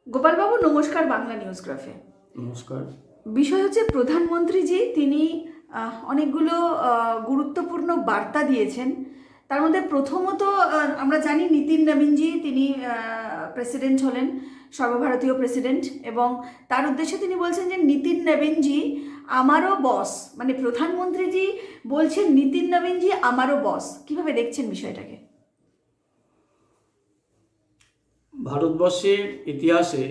গোপালবাবু নমস্কার, বাংলা নিউজগ্রাফে। নমস্কার। বিষয় হচ্ছে প্রধানমন্ত্রীজি তিনি অনেকগুলো গুরুত্বপূর্ণ বার্তা দিয়েছেন। তার মধ্যে প্রথমত আমরা জানি নিতিন নবীনজি তিনি প্রেসিডেন্ট হলেন, সর্বভারতীয় প্রেসিডেন্ট, এবং তার উদ্দেশ্যে তিনি বলছেন যে নিতিন নবীনজি আমারও বস। মানে প্রধানমন্ত্রীজি বলছেন নিতিন নবীনজি আমারও বস। কিভাবে দেখছেন বিষয়টাকে? ভারতবর্ষের ইতিহাসে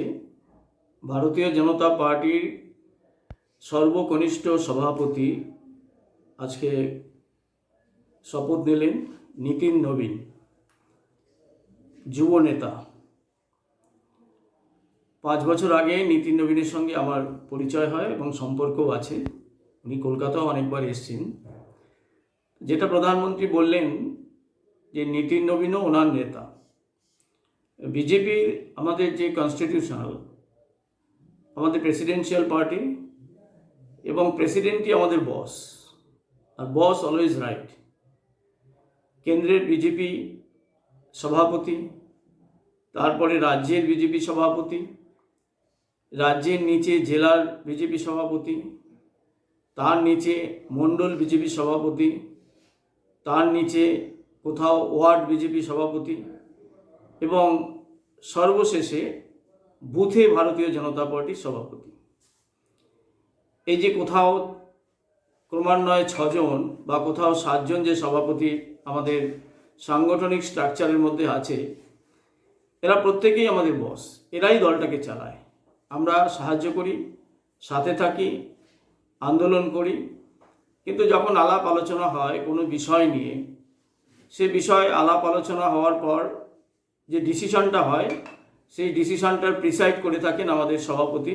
ভারতীয় জনতা পার্টির সর্বকনিষ্ঠ সভাপতি আজকে শপথ নিলেন নিতিন নবীন, যুব নেতা। 5 বছর আগে নিতিন নবীনের সঙ্গে আমার পরিচয় হয় এবং সম্পর্কও আছে। উনি কলকাতাও অনেকবার এসেছেন। যেটা প্রধানমন্ত্রী বললেন যে নিতিন নবীনও ওনার নেতা। বিজেপির আমাদের যে কনস্টিটিউশনাল, আমাদের প্রেসিডেন্সিয়াল পার্টি, এবং প্রেসিডেন্টই আমাদের বস, আর বস অলওয়েজ রাইট। কেন্দ্রের বিজেপি সভাপতি, তারপরে রাজ্যের বিজেপি সভাপতি, রাজ্যের নিচে জেলার বিজেপি সভাপতি, তার নিচে মণ্ডল বিজেপি সভাপতি, তার নিচে কোথাও ওয়ার্ড বিজেপি সভাপতি, এবং সর্বশেষে বুথে ভারতীয় জনতা পার্টির সভাপতি। এই যে কোথাও ক্রমান্বয়ে 6 জন বা কোথাও 7 জন যে সভাপতি আমাদের সাংগঠনিক স্ট্রাকচারের মধ্যে আছে, এরা প্রত্যেকেই আমাদের বস। এরাই দলটাকে চালায়। আমরা সাহায্য করি, সাথে থাকি, আন্দোলন করি, কিন্তু যখন আলাপ আলোচনা হয় কোনো বিষয় নিয়ে, সে বিষয় আলাপ আলোচনা হওয়ার পর যে ডিসিশনটা হয়, সেই ডিসিশনটার প্রিসাইড করে থাকেন আমাদের সভাপতি।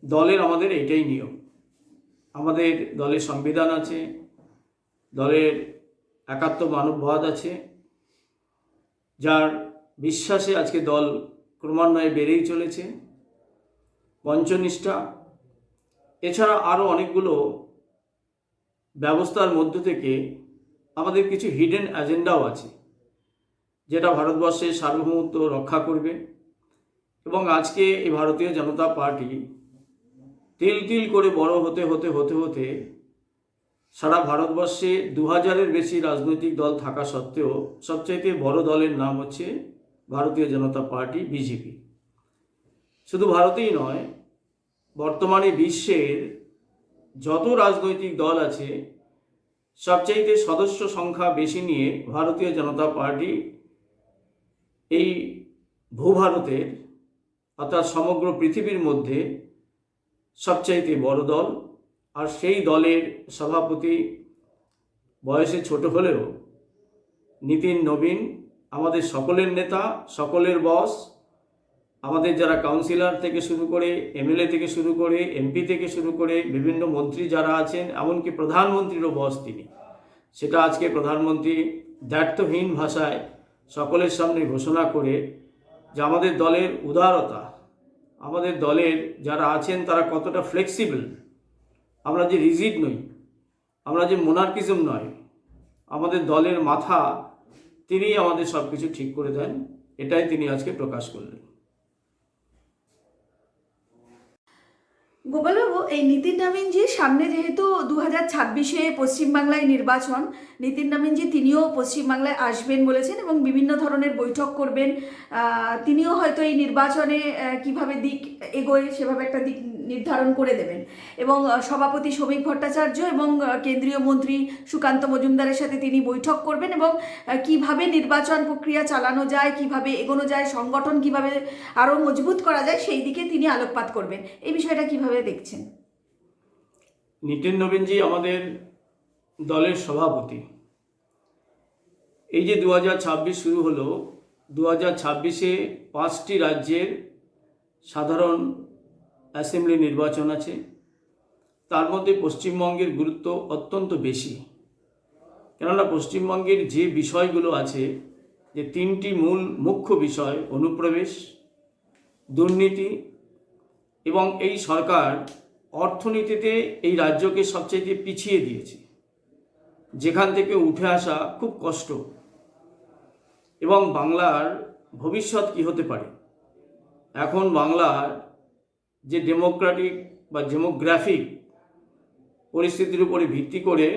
দলের আমাদের এইটাই নিয়ম। আমাদের দলের সংবিধান আছে, দলের একাত্ম মানববাদ আছে, যার বিশ্বাসে আজকে দল ক্রমান্বয়ে বেড়েই চলেছে, পঞ্চনিষ্ঠা। এছাড়া আরও অনেকগুলো ব্যবস্থার মধ্য থেকে আমাদের কিছু হিডেন এজেন্ডাও আছে, যেটা ভারতবর্ষের সার্বভৌমত্ব রক্ষা করবে। এবং আজকে এই ভারতীয় জনতা পার্টি তিল তিল করে বড় হতে হতে হতে হতে সারা ভারতবর্ষে 2000-এর বেশি রাজনৈতিক দল থাকা সত্ত্বেও সবচাইতে বড় দলের নাম হচ্ছে ভারতীয় জনতা পার্টি, বিজেপি। শুধু ভারতেই নয়, বর্তমানে বিশ্বের যত রাজনৈতিক দল আছে, সবচাইতে সদস্য সংখ্যা বেশি নিয়ে ভারতীয় জনতা পার্টি এই ভূভারতের অর্থাৎ সমগ্র পৃথিবীর মধ্যে সবচাইতে বড় দল। আর সেই দলের সভাপতি বয়সে ছোট হলেও নিতিন নবীন আমাদের সকলের নেতা, সকলের বস। আমাদের যারা কাউন্সিলর থেকে শুরু করে, এমএলএ থেকে শুরু করে, এমপি থেকে শুরু করে বিভিন্ন মন্ত্রী যারা আছেন, এমনকি প্রধানমন্ত্রীরও বস তিনি। সেটা আজকে প্রধানমন্ত্রী দ্ব্যর্থহীন ভাষায় সকলের সামনে ঘোষণা করে যে আমাদের দলের উদারতা, আমাদের দলের যারা আছেন তারা কতটা ফ্লেক্সিবল, আমরা যে রিজিড নই, আমরা যে মোনার্কিজম নয়, আমাদের দলের মাথা তিনি আমাদের সব কিছু ঠিক করে দেন, এটাই তিনি আজকে প্রকাশ করলেন। গোপালবাবু, এই নিতিন নবীনজি সামনে যেহেতু 2026-এ পশ্চিমবাংলায় নির্বাচন, নিতিন নবীনজি তিনিও পশ্চিমবাংলায় আসবেন বলেছেন এবং বিভিন্ন ধরনের বৈঠক করবেন। তিনিও হয়তো এই নির্বাচনে কিভাবে দিক এগোয় সেভাবে একটা দিক নির্ধারণ করে দেবেন। এবং সভাপতি শ্রমিক ভট্টাচার্য এবং কেন্দ্রীয় মন্ত্রী সুকান্ত মজুমদারের সাথে তিনি বৈঠক করবেন এবং কিভাবে নির্বাচন প্রক্রিয়া চালানো যায়, কিভাবে এগোনো যায়, সংগঠন কিভাবে আরও মজবুত করা যায় সেই দিকে তিনি আলোকপাত করবেন। এই বিষয়টা কিভাবে দেখছেন? নিতিন নবীনজি আমাদের দলের সভাপতি। এই যে 2026 শুরু হলো, 2026-এ 5টি রাজ্যের সাধারণ অ্যাসেম্বলি নির্বাচন আছে। তার মধ্যে পশ্চিমবঙ্গের গুরুত্ব অত্যন্ত বেশি, কেননা পশ্চিমবঙ্গের যে বিষয়গুলো আছে, যে 3টি মুখ্য বিষয়, অনুপ্রবেশ, দুর্নীতি এবং এই সরকার অর্থনীতিতে এই রাজ্যকে সবচেয়ে পিছিয়ে দিয়েছে, যেখান থেকে উঠে আসা খুব কষ্ট। এবং বাংলার ভবিষ্যৎ কি হতে পারে, এখন বাংলার যে ডেমোক্রেটিক বা ডেমোগ্রাফিক পরিস্থিতির উপরে ভিত্তি করে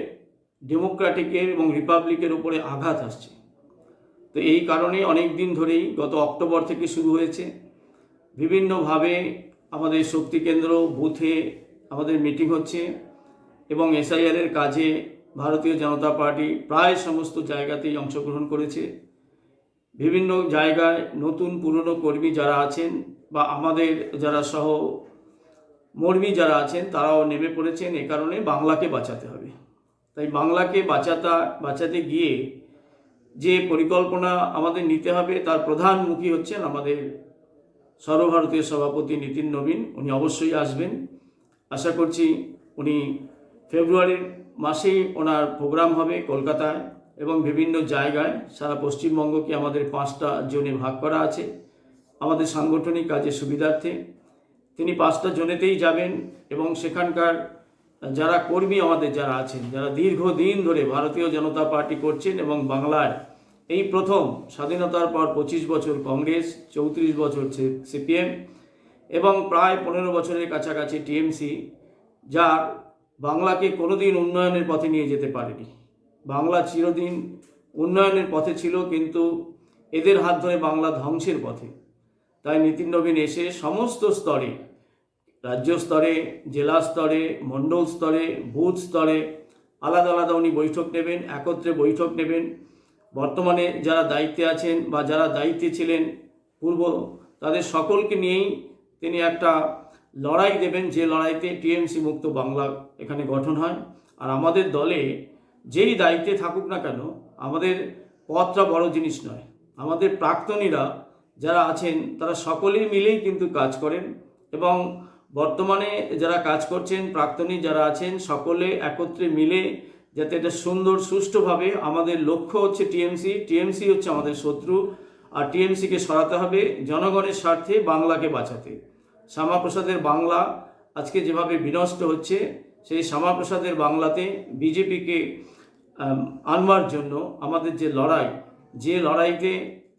ডেমোক্রেটিকের এবং রিপাবলিকের উপরে আঘাত আসছে। তো এই কারণে অনেক দিন ধরেই গত অক্টোবর থেকে শুরু হয়েছে, বিভিন্নভাবে আমাদের শক্তি কেন্দ্র বুথে আমাদের মিটিং হচ্ছে এবং এসআইআরের কাজে ভারতীয় জনতা পার্টি প্রায় সমস্ত জায়গাতেই অংশগ্রহণ করেছে। বিভিন্ন জায়গায় নতুন পুরনো কর্মী যারা আছেন বা আমাদের যারা মর্মী যারা আছেন তারাও নেমে পড়েছেন। এ কারণে বাংলাকে বাঁচাতে হবে। তাই বাংলাকে বাঁচাতে গিয়ে যে পরিকল্পনা আমাদের নিতে হবে তার প্রধান মুখী হচ্ছেন আমাদের সর্বভারতীয় সভাপতি নিতিন নবীন। উনি অবশ্যই আসবেন, আশা করছি উনি ফেব্রুয়ারির মাসেই ওনার প্রোগ্রাম হবে কলকাতায় এবং বিভিন্ন জায়গায়। সারা পশ্চিমবঙ্গকে আমাদের 5টা জোনে ভাগ করা আছে আমাদের সাংগঠনিক কাজের সুবিধার্থে। তিনি 5টা জোনেতেই যাবেন এবং সেখানকার যারা কর্মী আমাদের যারা আছেন, যারা দীর্ঘদিন ধরে ভারতীয় জনতা পার্টি করছেন এবং বাংলায় এই প্রথম স্বাধীনতার পর 25 বছর কংগ্রেস, 34 বছর সিপিএম এবং প্রায় 15 বছরের কাছাকাছি টিএমসি, যার বাংলাকে কোনোদিন উন্নয়নের পথে নিয়ে যেতে পারেনি। বাংলা চিরদিন উন্নয়নের পথে ছিল, কিন্তু এদের হাত ধরে বাংলা ধ্বংসের পথে। তাই নিতিন নবীন এসে সমস্ত স্তরে, রাজ্য স্তরে, জেলা স্তরে, মণ্ডল স্তরে, বুথ স্তরে আলাদা আলাদা উনি বৈঠক নেবেন, একত্রে বৈঠক নেবেন। বর্তমানে যারা দায়িত্বে আছেন বা যারা দায়িত্বে ছিলেন পূর্ব, তাদের সকলকে নিয়েই তিনি একটা লড়াই দেবেন, যে লড়াইতে টিএমসি মুক্ত বাংলা এখানে গঠন হয়। আর আমাদের দলে যেই দায়িত্বে থাকুক না কেন, আমাদের পদটা বড় জিনিস নয়। আমাদের প্রাক্তনীরা যারা আছেন তারা সকলেই মিলেই কিন্তু কাজ করেন এবং বর্তমানে যারা কাজ করছেন, প্রাক্তনী যারা আছেন, সকলে একত্রে মিলে যাতে এটা সুন্দর সুষ্ঠুভাবে, আমাদের লক্ষ্য হচ্ছে টিএমসি হচ্ছে আমাদের শত্রু, আর টিএমসিকে সরাতে হবে জনগণের স্বার্থে, বাংলাকে বাঁচাতে। শ্যামাপ্রসাদের বাংলা আজকে যেভাবে বিনষ্ট হচ্ছে, সেই শ্যামাপ্রসাদের বাংলাতে বিজেপিকে আনবার জন্য আমাদের যে লড়াইতে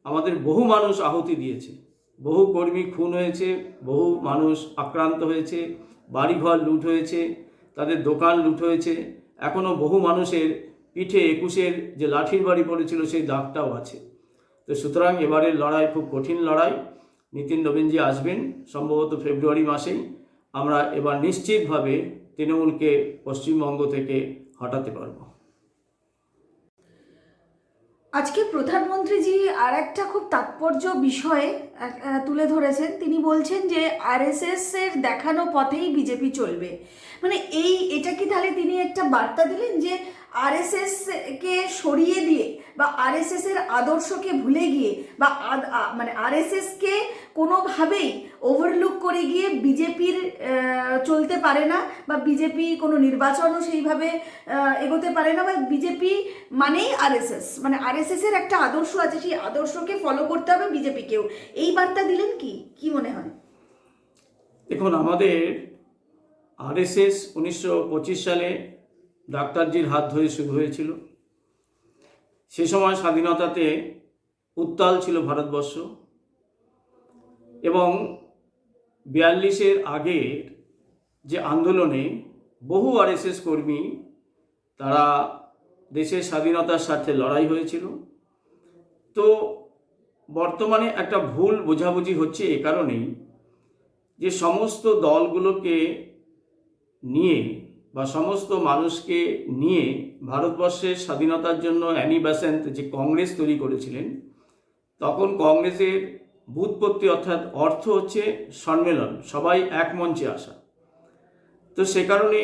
আমাদের বহু মানুষ আহুতি দিয়েছে, বহু কর্মী খুন হয়েছে, বহু মানুষ আক্রান্ত হয়েছে, বাড়িঘর লুট হয়েছে, তাদের দোকান লুট হয়েছে, এখনও বহু মানুষের পিঠে 21-এর যে লাঠির বাড়ি পড়েছিল সেই দাগটাও আছে। তো সুতরাং এবারের লড়াই খুব কঠিন লড়াই। নিতিন নবীনজি আসবেন সম্ভবত ফেব্রুয়ারি মাসেই। আমরা এবার নিশ্চিতভাবে তৃণমূলকে পশ্চিমবঙ্গ থেকে হটাতে পারবো। আজকে প্রধানমন্ত্রীজি আর একটা খুব তাৎপর্য বিষয়ে তুলে ধরেছেন। তিনি বলছেন যে আরএসএস এর দেখানো পথেই বিজেপি চলবে। মানে এটা কি তাহলে তিনি একটা বার্তা দিলেন যে আরএসএস কে সরিয়ে দিয়ে বা আরএসএস এর আদর্শকে ভুলে গিয়ে বা মানে আরএসএস কে কোনোভাবেই ওভারলুক করে গিয়ে বিজেপির চলতে পারে না, বা বিজেপি কোনো নির্বাচনও সেইভাবে এগোতে পারে না, বা বিজেপি মানেই আরএসএস, মানে আরএসএস এর একটা আদর্শ আছে, সেই আদর্শকে ফলো করতে হবে বিজেপিকেও। এই বার্তা দিলেন কি মনে হয়? দেখুন, আমাদের আরএসএস 1925 সালে ডাক্তারজির হাত ধরে শুরু হয়েছিল। সে সময় স্বাধীনতাতে উত্তাল ছিল ভারতবর্ষ এবং 42-এর আগের যে আন্দোলনে বহু আরএসএস কর্মী তারা দেশের স্বাধীনতার স্বার্থে লড়াই হয়েছিল। তো বর্তমানে একটা ভুল বোঝাবুঝি হচ্ছে এ কারণেই যে সমস্ত দলগুলোকে নিয়ে বা সমস্ত মানুষকে নিয়ে ভারতবর্ষের স্বাধীনতার জন্য অ্যানি বেসান্ট যে কংগ্রেস তৈরি করেছিলেন, তখন কংগ্রেসের ব্যুৎপত্তি অর্থাৎ অর্থ হচ্ছে সম্মেলন, সবাই এক মঞ্চে আসা। তো সে কারণে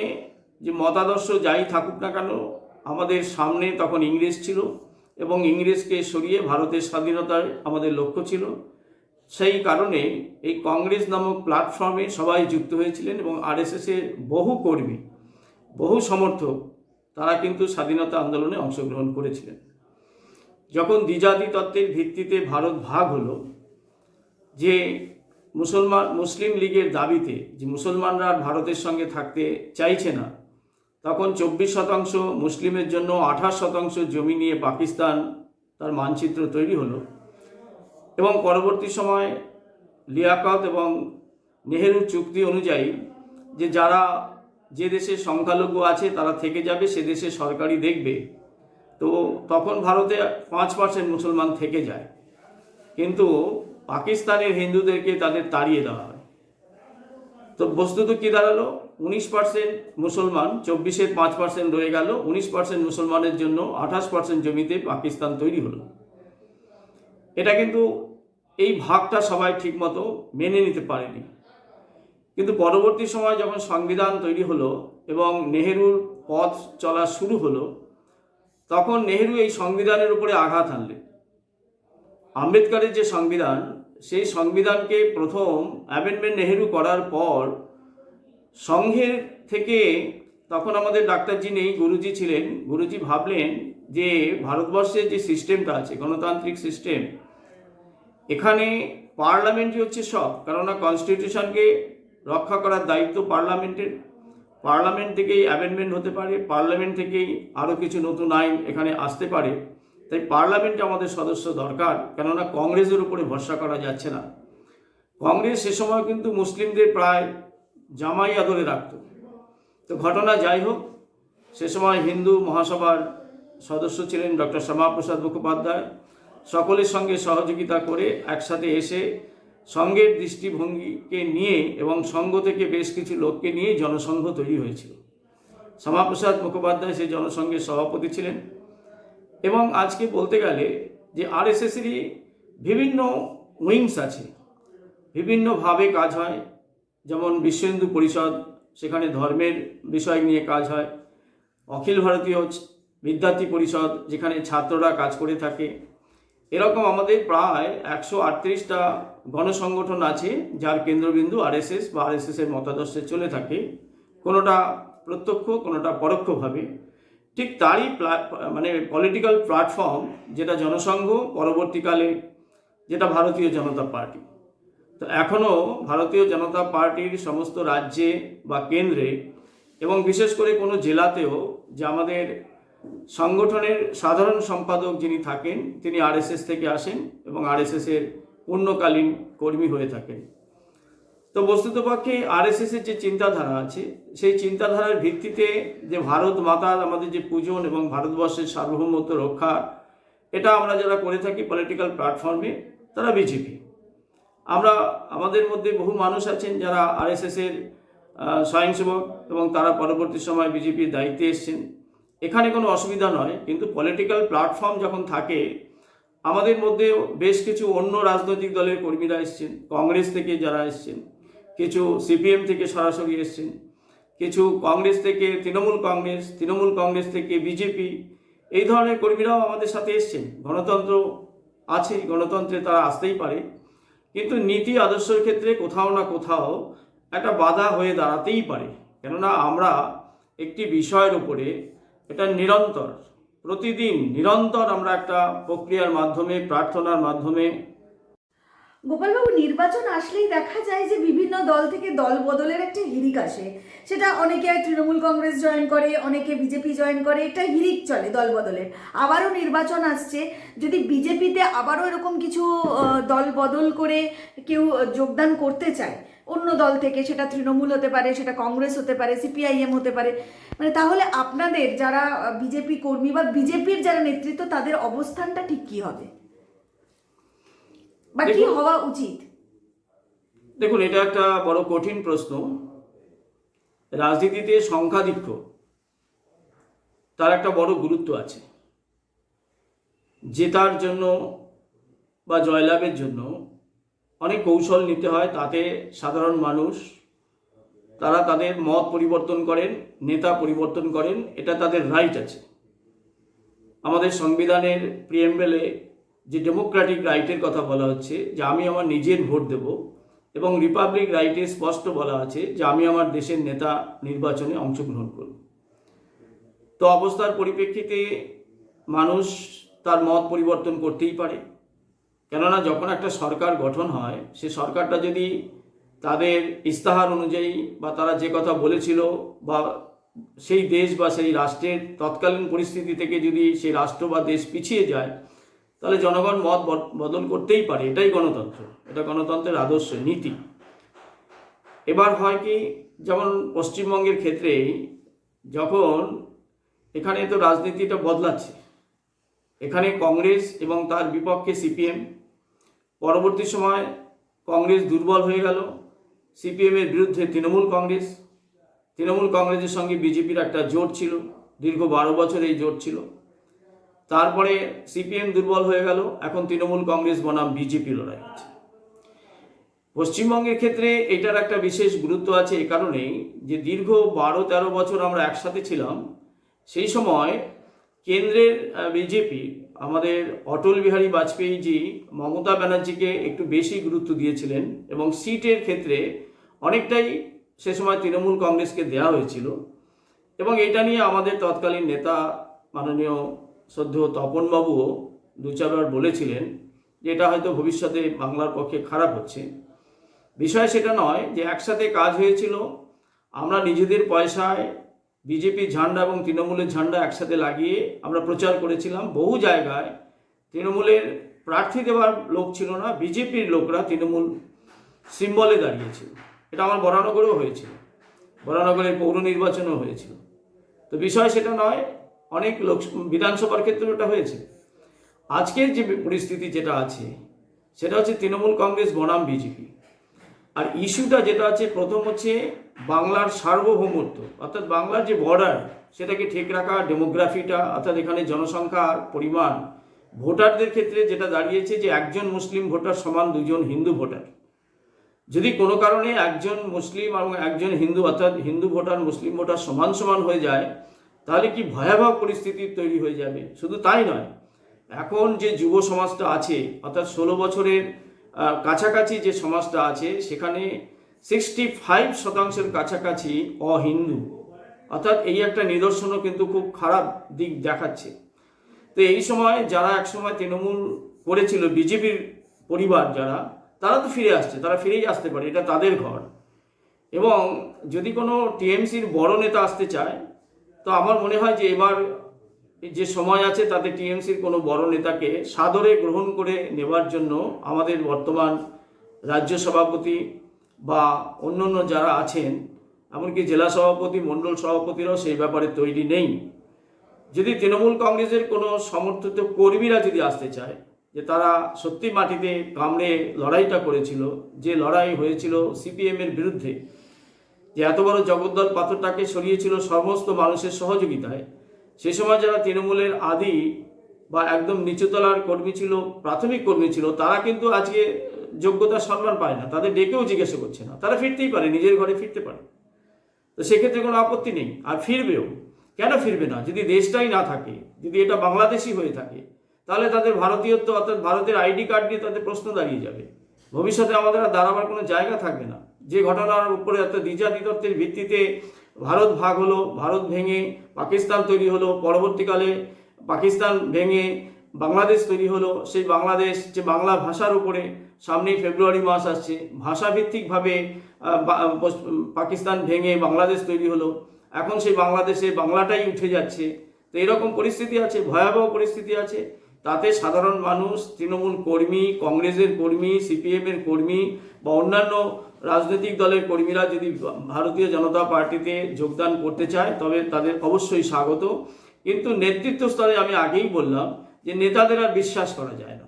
যে মতাদর্শ যাই থাকুক না কেন, আমাদের সামনে তখন ইংরেজ ছিল এবং ইংরেজকে সরিয়ে ভারতের স্বাধীনতার আমাদের লক্ষ্য ছিল। সেই কারণে এই কংগ্রেস নামক প্ল্যাটফর্মে সবাই যুক্ত হয়েছিলেন এবং আরএসএসের বহু কর্মী, বহু সমর্থক তারা কিন্তু স্বাধীনতা আন্দোলনে অংশগ্রহণ করেছিলেন। যখন দ্বিজাতি তত্ত্বের ভিত্তিতে ভারত ভাগ হলো, যে মুসলিম লীগের দাবিতে যে মুসলমানরা আর ভারতের সঙ্গে থাকতে চাইছে না, তখন 24% মুসলিমের জন্য 28% জমি নিয়ে পাকিস্তান তার মানচিত্র তৈরি হলো এবং পরবর্তী সময় লিয়াকত এবং নেহেরুর চুক্তি অনুযায়ী যে যারা যে দেশে সংখ্যালঘু আছে তারা থেকে যাবে, সে দেশে সরকারি দেখবে। তো তখন ভারতে 5% মুসলমান থেকে যায়, কিন্তু পাকিস্তানের হিন্দুদেরকে তাদের তাড়িয়ে দেওয়া হয়। তো বস্তুত কি দাঁড়ালো, 19% মুসলমান, 24-এর 5% রয়ে গেল। 19% মুসলমানের জন্য 28% জমিতে পাকিস্তান তৈরি হলো। এটা কিন্তু এই ভাগটা সবাই ঠিকমতো মেনে নিতে পারেনি। কিন্তু পরবর্তী সময় যখন সংবিধান তৈরি হলো এবং নেহেরুর পথ চলা শুরু হলো, তখন নেহেরু এই সংবিধানের উপরে আঘাত আনলেন। আম্বেদকরের যে সংবিধান, সেই সংবিধানকে প্রথম অ্যামেন্ডমেন্ট নেহেরু করার পর সংঘের থেকে, তখন আমাদের ডাক্তারজি নেই, গুরুজি ছিলেন, গুরুজি ভাবলেন যে ভারতবর্ষের যে সিস্টেমটা আছে, গণতান্ত্রিক সিস্টেম, এখানে পার্লামেন্টই হচ্ছে সব। কেননা কনস্টিটিউশনকে রক্ষা করার দায়িত্ব পার্লামেন্টের। পার্লামেন্ট থেকেই অ্যামেন্ডমেন্ট হতে পারে, পার্লামেন্ট থেকেই আরও কিছু নতুন আইন এখানে আসতে পারে। তাই পার্লামেন্টে আমাদের সদস্য দরকার, কেননা কংগ্রেসের উপরে ভরসা করা যাচ্ছে না। কংগ্রেস সে সময় কিন্তু মুসলিমদের প্রায় জামাই আদরে রাখত। তো ঘটনা যাই হোক, সে সময় হিন্দু মহাসভার সদস্য ছিলেন ডক্টর শ্যামাপ্রসাদ মুখোপাধ্যায়। সকলের সঙ্গে সহযোগিতা করে একসাথে এসে সংঘের দৃষ্টিভঙ্গিকে নিয়ে এবং সংঘ থেকে বেশ কিছু লোককে নিয়ে জনসংঘ তৈরি হয়েছিল। শ্যামাপ্রসাদ মুখোপাধ্যায় সেই জনসংঘের সভাপতি ছিলেন। এবং আজকে বলতে গেলে যে আরএসএসেরই বিভিন্ন উইংস আছে, বিভিন্নভাবে কাজ হয়। যেমন বিশ্ব হিন্দু পরিষদ, সেখানে ধর্মের বিষয় নিয়ে কাজ হয়। অখিল ভারতীয় বিদ্যার্থী পরিষদ, যেখানে ছাত্ররা কাজ করে থাকে। এরকম আমাদের প্রায় 138টা গণসংগঠন আছে, যার কেন্দ্রবিন্দু আরএসএস বা আরএসএসের মতাদর্শে চলে থাকে, কোনোটা প্রত্যক্ষ, কোনোটা পরোক্ষভাবে। ঠিক তারই পলিটিক্যাল প্ল্যাটফর্ম যেটা জনসংঘ, পরবর্তীকালে যেটা ভারতীয় জনতা পার্টি। তো এখনও ভারতীয় জনতা পার্টির সমস্ত রাজ্যে বা কেন্দ্রে এবং বিশেষ করে কোনো জেলাতেও যে আমাদের সংগঠনের সাধারণ সম্পাদক যিনি থাকেন, তিনি আরএসএস থেকে আসেন এবং আরএসএসের পূর্ণকালীন কর্মী হয়ে থাকেন। তো বস্তুতপক্ষে আরএসএসের যে চিন্তাধারা আছে, সেই চিন্তাধারার ভিত্তিতে যে ভারত মাতার আমাদের যে পূজন এবং ভারতবর্ষের সার্বভৌমত্ব রক্ষা, এটা আমরা যারা করে থাকি পলিটিক্যাল প্ল্যাটফর্মে, তারা বিজেপি। আমাদের মধ্যে বহু মানুষ আছেন যারা আরএসএসের স্বয়ংসেবক এবং তারা পরবর্তী সময় বিজেপির দায়িত্বে এসছেন। এখানে কোনো অসুবিধা নয়, কিন্তু পলিটিক্যাল প্ল্যাটফর্ম যখন থাকে, আমাদের মধ্যে বেশ কিছু অন্য রাজনৈতিক দলের কর্মীরা এসছেন, কংগ্রেস থেকে যারা এসছেন, কিছু সিপিএম থেকে সরাসরি এসছেন, কিছু কংগ্রেস থেকে তৃণমূল কংগ্রেস থেকে বিজেপি, এই ধরনের কর্মীরাও আমাদের সাথে এসছেন। গণতন্ত্র আছে, গণতন্ত্রে তারা আসতেই পারে, কিন্তু নীতি আদর্শের ক্ষেত্রে কোথাও না কোথাও একটা বাধা হয়ে দাঁড়াতেই পারে। কেননা আমরা একটি বিষয়ের উপরে এটা প্রতিদিন নিরন্তর আমরা একটা প্রক্রিয়ার মাধ্যমে, প্রার্থনার মাধ্যমে। গোপালবাবু, নির্বাচন আসলেই দেখা যায় যে বিভিন্ন দল থেকে দল বদলের একটা হিড়িক আসে। সেটা অনেকে তৃণমূল কংগ্রেস জয়েন করে, অনেকে বিজেপি জয়েন করে, একটা হিড়িক চলে দল বদলের। আবারও নির্বাচন আসছে, যদি বিজেপিতে আবারও এরকম কিছু দল বদল করে কেউ যোগদান করতে চায় অন্য দল থেকে, সেটা তৃণমূল হতে পারে, সেটা কংগ্রেস হতে পারে, সিপিআইএম হতে পারে, তাহলে আপনাদের যারা বিজেপি কর্মী বা বিজেপির যারা নেতৃত্ব, তাদের অবস্থানটা ঠিক কী হবে বা কি হওয়া উচিত? দেখুন, এটা একটা বড় কঠিন প্রশ্ন। রাজনীতিতে সংখ্যাধিক্য তার একটা বড় গুরুত্ব আছে। জেতার জন্য বা জয়লাভের জন্য অনেক কৌশল নিতে হয়। তাতে সাধারণ মানুষ তারা তাদের মত পরিবর্তন করেন, নেতা পরিবর্তন করেন, এটা তাদের রাইট আছে। আমাদের সংবিধানের প্রিএম্বলে যে ডেমোক্রেটিক রাইটের কথা বলা হচ্ছে, যে আমি আমার নিজের ভোট দেব, এবং রিপাবলিক রাইটে স্পষ্ট বলা আছে যে আমি আমার দেশের নেতা নির্বাচনে অংশগ্রহণ করব। তো অবস্থার পরিপ্রেক্ষিতে মানুষ তার মত পরিবর্তন করতেই পারে। কেননা যখন একটা সরকার গঠন হয়, সে সরকারটা যদি তাদের ইস্তাহার অনুযায়ী বা তারা যে কথা বলেছিল বা সেই দেশ বা সেই রাষ্ট্রের তৎকালীন পরিস্থিতি থেকে যদি সেই রাষ্ট্র বা দেশ পিছিয়ে যায়, তাহলে জনগণ মত বদল করতেই পারে। এটাই গণতন্ত্র, এটা গণতন্ত্রের আদর্শ নীতি। এবার হয় কি, যেমন পশ্চিমবঙ্গের ক্ষেত্রে যখন এখানে তো রাজনীতিটা বদলাচ্ছে, এখানে কংগ্রেস এবং তার বিপক্ষে সিপিএম, পরবর্তী সময় কংগ্রেস দুর্বল হয়ে গেল, সিপিএমের বিরুদ্ধে তৃণমূল কংগ্রেসের সঙ্গে বিজেপির একটা জোট ছিল, দীর্ঘ 12 বছর এই জোট ছিল। তারপরে সিপিএম দুর্বল হয়ে গেল, এখন তৃণমূল কংগ্রেস বনাম বিজেপি লড়াই হচ্ছে। পশ্চিমবঙ্গের ক্ষেত্রে এটার একটা বিশেষ গুরুত্ব আছে এই কারণেই যে দীর্ঘ 12-13 বছর আমরা একসাথে ছিলাম। সেই সময় কেন্দ্রের বিজেপি, আমাদের অটল বিহারী বাজপেয়ীজি মমতা ব্যানার্জিকে একটু বেশি গুরুত্ব দিয়েছিলেন এবং সিটের ক্ষেত্রে অনেকটাই সে সময় তৃণমূল কংগ্রেসকে দেওয়া হয়েছিল। এবং এটা নিয়ে আমাদের তৎকালীন নেতা মাননীয় শ্রদ্ধেয় তপনবাবুও 2-4 বার বলেছিলেন যে এটা হয়তো ভবিষ্যতে বাংলার পক্ষে খারাপ হচ্ছে। বিষয় সেটা নয় যে একসাথে কাজ হয়েছিল, আমরা নিজেদের পয়সায় বিজেপির ঝান্ডা এবং তৃণমূলের ঝান্ডা একসাথে লাগিয়ে আমরা প্রচার করেছিলাম। বহু জায়গায় তৃণমূলের প্রার্থী দেওয়ার লোক ছিল না, বিজেপির লোকরা তৃণমূল সিম্বলে দাঁড়িয়েছিল। এটা আমার বরানগরেও হয়েছিল, বরানগরের পৌর নির্বাচনেও হয়েছিল। তো বিষয় সেটা নয়, অনেক লোক বিধানসভার ক্ষেত্রেও এটা হয়েছে। আজকের যে পরিস্থিতি যেটা আছে সেটা হচ্ছে তৃণমূল কংগ্রেস বনাম বিজেপি। আর ইস্যুটা যেটা আছে, প্রথম হচ্ছে বাংলার সার্বভৌমত্ব, অর্থাৎ বাংলার যে বর্ডার সেটাকে ঠিক রাখা, ডেমোগ্রাফিটা, অর্থাৎ এখানে জনসংখ্যার পরিমাণ, ভোটারদের ক্ষেত্রে যেটা দাঁড়িয়েছে যে একজন মুসলিম ভোটার সমান 2জন হিন্দু ভোটার। যদি কোনো কারণে একজন মুসলিম এবং একজন হিন্দু, অর্থাৎ হিন্দু ভোটার মুসলিম ভোটার সমান সমান হয়ে যায়, তাহলে কি ভয়াবহ পরিস্থিতি তৈরি হয়ে যাবে। শুধু তাই নয়, এখন যে যুব সমাজটা আছে, অর্থাৎ 16 বছরের কাছাকাছি যে সমাজটা আছে, সেখানে 65% কাছাকাছি অহিন্দু, অর্থাৎ এই একটা নিদর্শনও কিন্তু খুব খারাপ দিক দেখাচ্ছে। তো এই সময় যারা একসময় তৃণমূল করেছিল, বিজেপির পরিবার যারা, তারা তো ফিরে আসছে, তারা ফিরেই আসতে পারে, এটা তাদের ঘর। এবং যদি কোনো টিএমসির বড় নেতা আসতে চায়, তো আমার মনে হয় যে এবার যে সময় আছে তাতে টিএমসির কোনো বড় নেতাকে সাদরে গ্রহণ করে নেবার জন্য আমাদের বর্তমান রাজ্য সভাপতি বা অন্যান্য যারা আছেন, এমনকি জেলা সভাপতি, মণ্ডল সভাপতিরাও সেই ব্যাপারে তৈরি নেই। যদি তৃণমূল কংগ্রেসের কোনো সমর্থিত কর্মীরা যদি আসতে চায়, যে তারা সত্যি মাটিতে কামড়ে লড়াইটা করেছিল, যে লড়াই হয়েছিল সিপিএমের বিরুদ্ধে, যে এত বড় জগদ্দল পাথরটাকে সরিয়েছিল সমস্ত মানুষের সহযোগিতায়, সে সময় যারা তৃণমূলের আদি বা একদম নিচুতলার কর্মী ছিল, প্রাথমিক কর্মী ছিল, তারা কিন্তু আজকে যোগ্যতা সম্মান পায় না, তাদের ডেকেও জিজ্ঞাসা করছে না। তারা ফিরতেই পারে, নিজের ঘরে ফিরতে পারে, তো সেক্ষেত্রে কোনো আপত্তি নেই। আর ফিরবেও, কেন ফিরবে না? যদি দেশটাই না থাকে, যদি এটা বাংলাদেশি হয়ে থাকে, তাহলে তাদের ভারতীয়ত্ব, অর্থাৎ ভারতের আইডি কার্ড নিয়ে তাদের প্রশ্ন দাঁড়িয়ে যাবে। ভবিষ্যতে আমাদের আর দাঁড়াবার কোনো জায়গা থাকবে না। যে ঘটনার উপরে, অর্থাৎ দ্বিজাতিত্বের ভিত্তিতে ভারত ভাগ হলো, ভারত ভেঙে পাকিস্তান তৈরি হলো, পরবর্তীকালে পাকিস্তান ভেঙে বাংলাদেশ তৈরি হলো, সেই বাংলাদেশ যে বাংলা ভাষার উপরে, সামনেই ফেব্রুয়ারি মাস আসছে, ভাষাভিত্তিকভাবে পাকিস্তান ভেঙে বাংলাদেশ তৈরি হলো, এখন সেই বাংলাদেশে বাংলাটাই উঠে যাচ্ছে। তো এরকম পরিস্থিতি আছে, ভয়াবহ পরিস্থিতি আছে। তাতে সাধারণ মানুষ, তৃণমূল কর্মী, কংগ্রেসের কর্মী, সিপিএমের কর্মী বা অন্যান্য রাজনৈতিক দলের কর্মীরা যদি ভারতীয় জনতা পার্টিতে যোগদান করতে চায়, তবে তাদের অবশ্যই স্বাগত। কিন্তু নেতৃত্ব স্তরে আমি আগেই বললাম যে নেতাদের আর বিশ্বাস করা যায় না।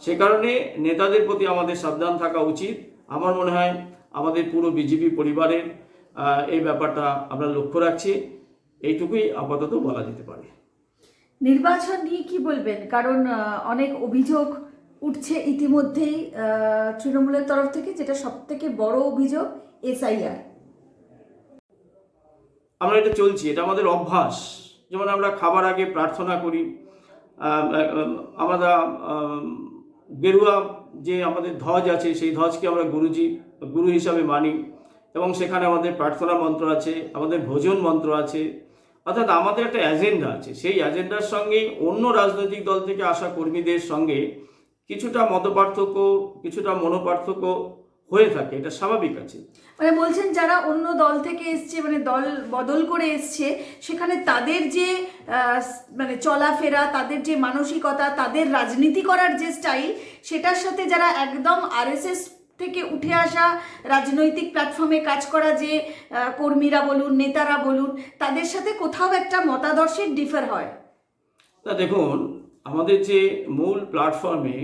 সে কারণে নেতাদের প্রতি আমাদের সাবধান থাকা উচিত। আমার মনে হয় আমাদের পুরো বিজেপি পরিবারের এই ব্যাপারটা আমরা লক্ষ্য রাখছি। এইটুকুই আপাতত বলা যেতে পারে। নির্বাচন নিয়ে কি বলবেন? কারণ অনেক অভিযোগ উঠছে ইতিমধ্যেই তৃণমূলের তরফ থেকে, যেটা সবথেকে বড় অভিযোগ এসআইআর। আমরা এটা চলছি, এটা আমাদের অভ্যাস। যেমন আমরা খাবার আগে প্রার্থনা করি, আমরা গেরুয়া যে আমাদের ধ্বজ আছে, সেই ধ্বজকে আমরা গুরু হিসাবে মানি, এবং সেখানে আমাদের প্রার্থনা মন্ত্র আছে, আমাদের ভোজন মন্ত্র আছে, অর্থাৎ আমাদের একটা এজেন্ডা আছে। সেই এজেন্ডার সঙ্গে অন্য রাজনৈতিক দল থেকে আসা কর্মীদের সঙ্গে কিছুটা মতপার্থক্য, কিছুটা মনোপার্থক্য হয়ে থাকে, এটা স্বাভাবিক আছে। মানে বলছেন যারা অন্য দল থেকে এসছে, মানে দল বদল করে এসছে, সেখানে তাদের যে মানে চলাফেরা, তাদের যে মানসিকতা, তাদের রাজনীতি করার যে স্টাইল, সেটার সাথে যারা একদম আরএসএস থেকে উঠে আসা রাজনৈতিক প্ল্যাটফর্মে কাজ করা যে কর্মীরা বলুন, নেতারা বলুন, তাদের সাথে কোথাও একটা মতাদর্শের ডিফার হয়। তা দেখুন, আমাদের যে মূল প্ল্যাটফর্মে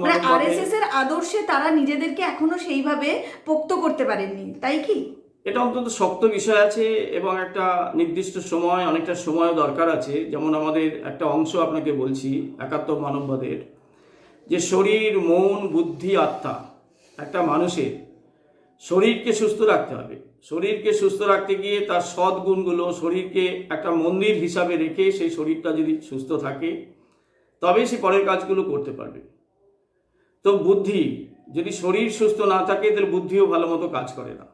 মানে আরএসএস এর আদর্শে তারা নিজেদেরকে এখনো সেইভাবে পোক্ত করতে পারেননি, তাই কি? এটা অন্তত শক্ত বিষয় আছে এবং একটা নির্দিষ্ট সময়, অনেকটা সময় দরকার আছে। যেমন আমাদের একটা অংশ আপনাকে বলছি, একাত্ম মানববাদের, যে শরীর, মন, বুদ্ধি, আত্মা, একটা মানুষের শরীরকে সুস্থ রাখতে হবে। শরীরকে সুস্থ রাখতে গিয়ে তার সদ্গুণগুলো, শরীরকে একটা মন্দির হিসাবে রেখে সেই শরীরটা যদি সুস্থ থাকে, তবে সে পরের কাজগুলো করতে পারবে। তো বুদ্ধি, যদি শরীর সুস্থ না থাকে তাহলে বুদ্ধিও ভালো মতো কাজ করে না।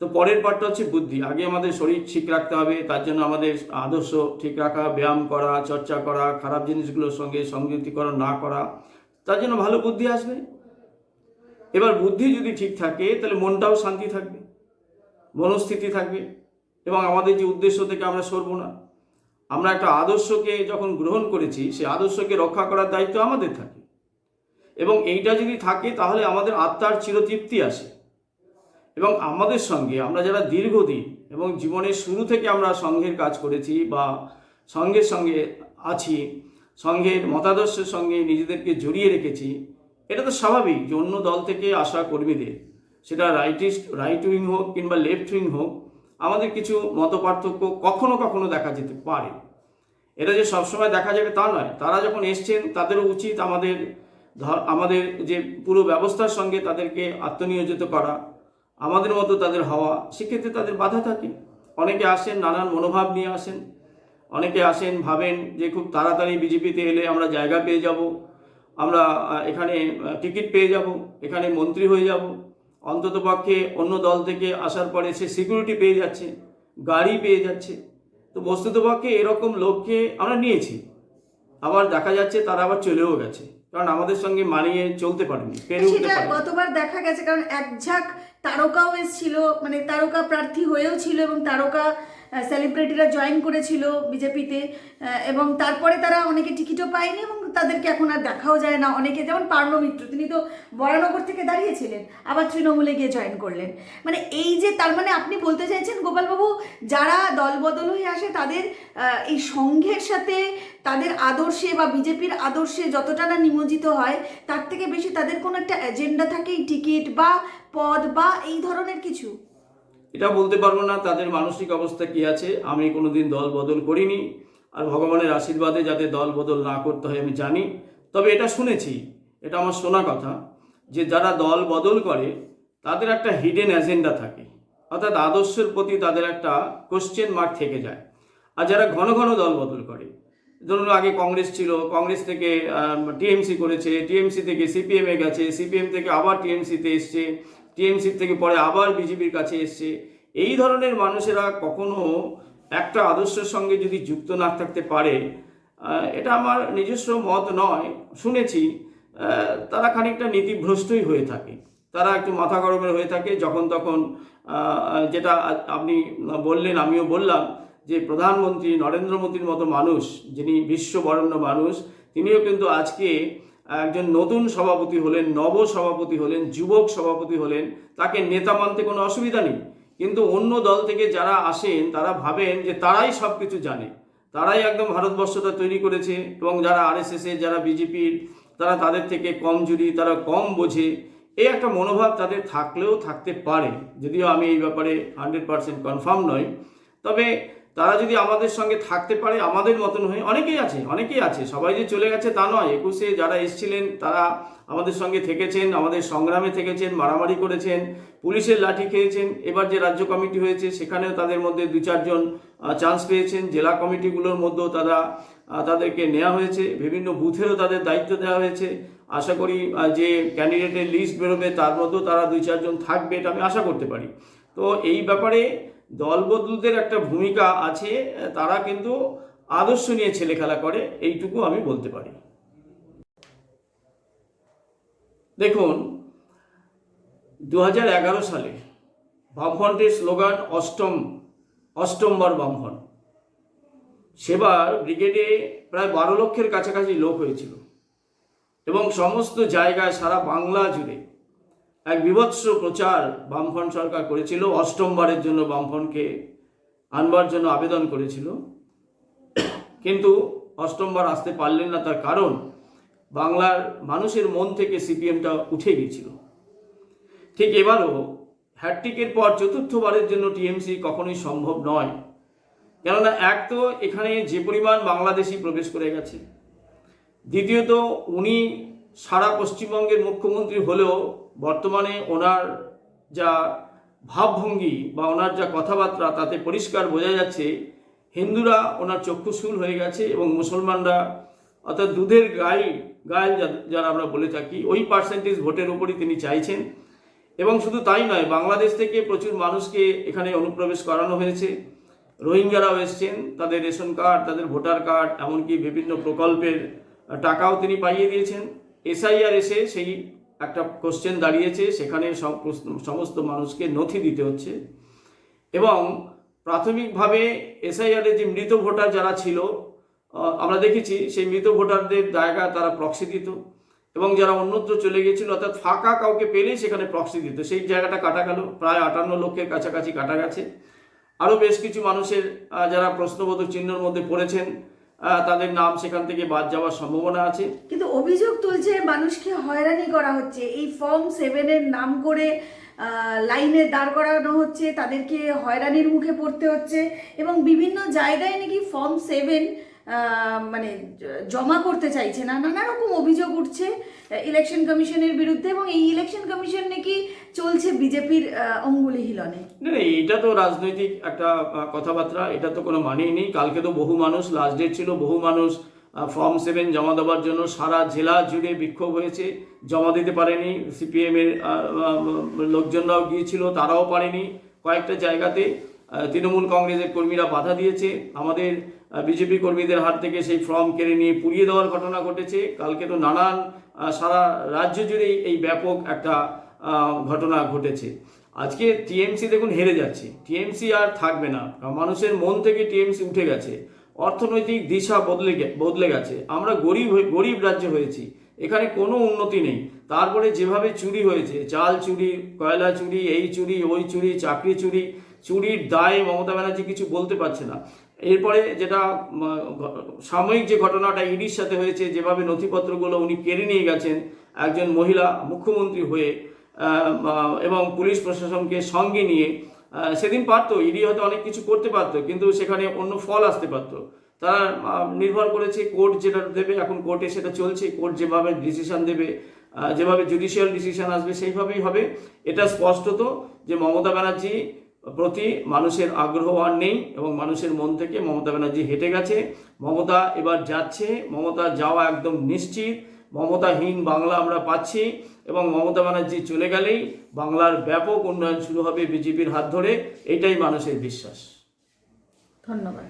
তো পরের পার্টটা হচ্ছে বুদ্ধি। আগে আমাদের শরীর ঠিক রাখতে হবে, তার জন্য আমাদের আদর্শ ঠিক রাখা, ব্যায়াম করা, চর্চা করা, খারাপ জিনিসগুলোর সঙ্গে সংযুক্তিকরণ না করা, তার জন্য ভালো বুদ্ধি আসবে। এবার বুদ্ধি যদি ঠিক থাকে তাহলে মনটাও শান্তি থাকবে, মনস্থিতি থাকবে, এবং আমাদের যে উদ্দেশ্য থেকে আমরা সরবো না। আমরা একটা আদর্শকে যখন গ্রহণ করেছি, সেই আদর্শকে রক্ষা করার দায়িত্ব আমাদের থাকে, এবং এইটা যদি থাকে তাহলে আমাদের আত্মার চিরতৃপ্তি আসে। এবং আমাদের সঙ্গে আমরা যারা দীর্ঘদিন এবং জীবনের শুরু থেকে আমরা সংঘের কাজ করেছি বা সংঘের সঙ্গে আছি, সংঘের মতাদর্শের সঙ্গে নিজেদেরকে জড়িয়ে রেখেছি, এটা তো স্বাভাবিক যে অন্য দল থেকে আসা কর্মীদের, সেটা রাইট উইং হোক কিংবা লেফট উইং হোক, আমাদের কিছু মতপার্থক্য কখনো কখনো দেখা যেতে পারে। এটা যে সবসময় দেখা যাবে তা নয়। তারা যখন এসছেন তাদেরও উচিত আমাদের যে পুরো ব্যবস্থার সঙ্গে তাদেরকে আত্মনিয়োজিত করা, আমাদের মতো তাদের হওয়া। সেক্ষেত্রে তাদের বাধা থাকে। অনেকে আসেন নানান মনোভাব নিয়ে আসেন, অনেকে আসেন ভাবেন যে খুব তাড়াতাড়ি বিজেপিতে এলে আমরা জায়গা পেয়ে যাব, আমরা এখানে টিকিট পেয়ে যাব, এখানে মন্ত্রী হয়ে যাব, অন্ততপক্ষে অন্য দল থেকে আসার পরে সে সিকিউরিটি পেয়ে যাচ্ছে, গাড়ি পেয়ে যাচ্ছে। তো বস্তুতপক্ষে এরকম লোককে আমরা নিয়েছি, আবার দেখা যাচ্ছে তারা আবার চলেও গেছে, কারণ আমাদের সঙ্গে মানিয়ে চলতে পারেনি, পেরে উঠতে সেটা পারেনি। গতবার দেখা গেছে, কারণ একঝাঁক তারকাও এসেছিল, মানে তারকা প্রার্থী হয়েও ছিল এবং তারকা সেলিব্রিটিরা জয়েন করেছিল বিজেপিতে, এবং তারপরে তারা অনেকে টিকিটও পায়নি এবং তাদেরকে এখন আর দেখাও যায় না। অনেকে, যেমন পার্নো মিত্র, তিনি তো বরানগর থেকে দাঁড়িয়েছিলেন, আবার তৃণমূলে গিয়ে জয়েন করলেন। মানে এই যে, তার মানে আপনি বলতে চাইছেন গোপালবাবু, যারা দলবদল হয়ে আসে তাদের এই সংঘের সাথে, তাদের আদর্শে বা বিজেপির আদর্শে যতটা না নিমজ্জিত হয়, তার থেকে বেশি তাদের কোনো একটা এজেন্ডা থাকে, এই টিকিট বা পদ বা এই ধরনের কিছু। এটা বলতে পারবো না তাদের মানসিক অবস্থা কি আছে। আমি কোনোদিন দল বদল করিনি, আর ভগবানের আশীর্বাদে যাতে দল বদল না করতে হয় আমি জানি। তবে এটা শুনেছি, এটা আমার শোনা কথা, যে যারা দল বদল করে তাদের একটা হিডেন এজেন্ডা থাকে, অর্থাৎ আদর্শের প্রতি তাদের একটা কোশ্চেন মার্ক থেকে যায়। আর যারা ঘন ঘন দল বদল করে, ধরুন আগে কংগ্রেস ছিল, কংগ্রেস থেকে টিএমসি করেছে, টিএমসি থেকে সিপিএমে গেছে, সিপিএম থেকে আবার টিএমসিতে এসছে, টিএমসি থেকে পরে আবার বিজেপির কাছে এসছে, এই ধরনের মানুষেরা কখনো একটা আদর্শের সঙ্গে যদি যুক্ত না থাকতে পারে, এটা আমার নিজস্ব মত নয়, শুনেছি, তারা খানিকটা নীতিভ্রষ্টই হয়ে থাকে, তারা একটু মাথা গরমের হয়ে থাকে যখন তখন। যেটা আপনি বললেন, আমিও বললাম, যে প্রধানমন্ত্রী নরেন্দ্র মোদীর মতো মানুষ, যিনি বিশ্ববরেণ্য মানুষ, তিনিও কিন্তু আজকে একজন নতুন সভাপতি হলেন, নব সভাপতি হলেন, যুবক সভাপতি হলেন, তাকে নেতা মানতে কোনো অসুবিধা নেই। কিন্তু অন্য দল থেকে যারা আসেন তারা ভাবেন যে তারাই সব কিছু জানে, তারাই একদম ভারতবর্ষটা তৈরি করেছে, এবং যারা আরএসএসের, যারা বিজেপির, তারা তাদের থেকে কমজোরি, তারা কম বোঝে, এই একটা মনোভাব তাদের থাকলেও থাকতে পারে, যদিও আমি এই ব্যাপারে 100% কনফার্ম নই। তবে তারা যদি আমাদের সঙ্গে থাকতে পারে, আমাদের মতন হয়ে, অনেকেই আছে, সবাই যে চলে গেছে তা নয়। 21-এ যারা এসেছিলেন তারা আমাদের সঙ্গে থেকেছেন, আমাদের সংগ্রামে থেকেছেন, মারামারি করেছেন, পুলিশের লাঠি খেয়েছেন। এবার যে রাজ্য কমিটি হয়েছে সেখানেও তাদের মধ্যে 2-4 জন চান্স পেয়েছেন। জেলা কমিটিগুলোর মধ্যেও তাদেরকে নেওয়া হয়েছে, বিভিন্ন বুথেরও তাদের দায়িত্ব দেওয়া হয়েছে। আশা করি যে ক্যান্ডিডেটের লিস্ট বেরোবে তার মধ্যেও তারা 2-4 জন থাকবে, এটা আমি আশা করতে পারি। তো এই ব্যাপারে দলবদলুদের একটা ভূমিকা আছে, তারা কিন্তু আদর্শ নিয়ে ছেলে খেলা করে, এইটুকু আমি বলতে পারি। দেখুন, 2011 সালে বামফ্রন্টের স্লোগান অষ্টমবার বামফ্রন্ট। সেবার ব্রিগেডে প্রায় 12 লক্ষের কাছাকাছি লোক হয়েছিল এবং সমস্ত জায়গায় সারা বাংলা জুড়ে এক বিভৎস প্রচার বামফ্রন্ট সরকার করেছিল। অষ্টমবারের জন্য বামফ্রন্টকে আনবার জন্য আবেদন করেছিল, কিন্তু অষ্টমবার আসতে পারলেন না। তার কারণ বাংলার মানুষের মন থেকে সিপিএমটা উঠে গিয়েছিল। ঠিক এবারও হ্যাটট্রিকের পর চতুর্থবারের জন্য টিএমসি কখনোই সম্ভব নয়, কেননা এক তো এখানে যে পরিমাণ বাংলাদেশি প্রবেশ করে গেছে, দ্বিতীয়ত উনি সারা পশ্চিমবঙ্গের মুখ্যমন্ত্রী হলেও বর্তমানে ওনার যা ভাবভঙ্গি বা ওনার যা কথাবার্তা তাতে পরিষ্কার বোঝা যাচ্ছে হিন্দুরা ওনার চক্ষুশূল হয়ে গেছে এবং মুসলমানরা অর্থাৎ দুধের গায়েল যারা আমরা বলে থাকি ওই পার্সেন্টেজ ভোটের উপরই তিনি চাইছেন। এবং শুধু তাই নয়, বাংলাদেশ থেকে প্রচুর মানুষকে এখানে অনুপ্রবেশ করানো হয়েছে। রোহিঙ্গারাও এসছেন, তাদের রেশন কার্ড, তাদের ভোটার কার্ড, এমনকি বিভিন্ন প্রকল্পের টাকাও তিনি পাইয়ে দিয়েছেন। এসআইআর এসে সেই একটা কোশ্চেন দাঁড়িয়েছে, সেখানে সমস্ত মানুষকে নথি দিতে হচ্ছে। এবং প্রাথমিকভাবে এসআইআরের যে মৃত ভোটার যারা ছিল আমরা দেখেছি সেই মৃত ভোটারদের জায়গা তারা প্রক্সি দিত, এবং যারা অন্যত্র চলে গেছিল অর্থাৎ ফাঁকা কাউকে পেলেই সেখানে প্রক্সি দিত। সেই জায়গাটা কাটা গেল, প্রায় 58 লক্ষের কাছাকাছি কাটা গেছে। আরও বেশ কিছু মানুষের যারা প্রশ্নবোধক চিহ্নের মধ্যে পড়েছেন তাদের নাম সেখান থেকে বাদ যাওয়ার সম্ভাবনা আছে। কিন্তু অভিযোগ তুলছে মানুষকে হয়রানি করা হচ্ছে, এই ফর্ম 7-এর নাম করে লাইনে দাঁড় করানো হচ্ছে, তাদেরকে হয়রানির মুখে পড়তে হচ্ছে এবং বিভিন্ন জায়গায় নাকি ফর্ম 7 মানে জমা করতে চাইছে না, নানা রকম অভিযোগ উঠছে ইলেকশন কমিশনের বিরুদ্ধে। এবং এই ইলেকশন কমিশন নাকি চলছে বিজেপির অঙ্গুলি হিলনে। না, এটা তো রাজনৈতিক একটা কথাবার্তা, এটা তো কোনো মানেই নেই। কালকে তো বহু মানুষ, লাস্ট ডেট ছিল, বহু মানুষ ফর্ম 7 জমা দেওয়ার জন্য সারা জেলা জুড়ে বিক্ষোভ হয়েছে, জমা দিতে পারেনি। সিপিএমের লোকজনরাও গিয়েছিল, তারাও পারেনি। কয়েকটা জায়গাতে তৃণমূল কংগ্রেসের কর্মীরা বাধা দিয়েছে, আমাদের বিজেপি কর্মীদের হাত থেকে সেই ফর্ম কেড়ে নিয়ে পুড়িয়ে দেওয়ার ঘটনা ঘটেছে। কালকে তো নানান সারা রাজ্য জুড়েই এই ব্যাপক একটা ঘটনা ঘটেছে। আজকে টিএমসি দেখুন হেরে যাচ্ছে, টিএমসি আর থাকবে না, মানুষের মন থেকে টিএমসি উঠে গেছে, অর্থনৈতিক দিশা বদলে গেছে। আমরা গরিব রাজ্য হয়েছি, এখানে কোনো উন্নতি নেই। তারপরে যেভাবে চুরি হয়েছে, চাল চুরি, কয়লা চুরি, এই চুরি ওই চুরি, চাকরি চুরি, চুরির দায়ে মমতা ব্যানার্জি কিছু বলতে পারছে না। এরপরে যেটা সাময়িক যে ঘটনাটা ইডির সাথে হয়েছে, যেভাবে নথিপত্রগুলো উনি কেড়ে নিয়ে গেছেন একজন মহিলা মুখ্যমন্ত্রী হয়ে এবং পুলিশ প্রশাসনকে সঙ্গে নিয়ে, সেদিন পারতো ইডি হয়তো অনেক কিছু করতে পারতো, কিন্তু সেখানে অন্য ফল আসতে পারতো। তারা নির্ভর করেছে কোর্ট যেটা দেবে, এখন কোর্টে সেটা চলছে, কোর্ট যেভাবে ডিসিশন দেবে, যেভাবে জুডিশিয়াল ডিসিশন আসবে সেইভাবেই হবে। এটা স্পষ্টত যে মমতা ব্যানার্জি প্রতি মানুষের আগ্রহ আর নেই এবং মানুষের মন থেকে মমতা ব্যানার্জি হেঁটে গেছে। মমতা এবার যাচ্ছে, মমতা যাওয়া একদম নিশ্চিত। মমতাহীন বাংলা আমরা পাচ্ছি এবং মমতা ব্যানার্জি চলে গেলেই বাংলার ব্যাপক উন্নয়ন শুরু হবে বিজেপির হাত ধরে, এটাই মানুষের বিশ্বাস। ধন্যবাদ।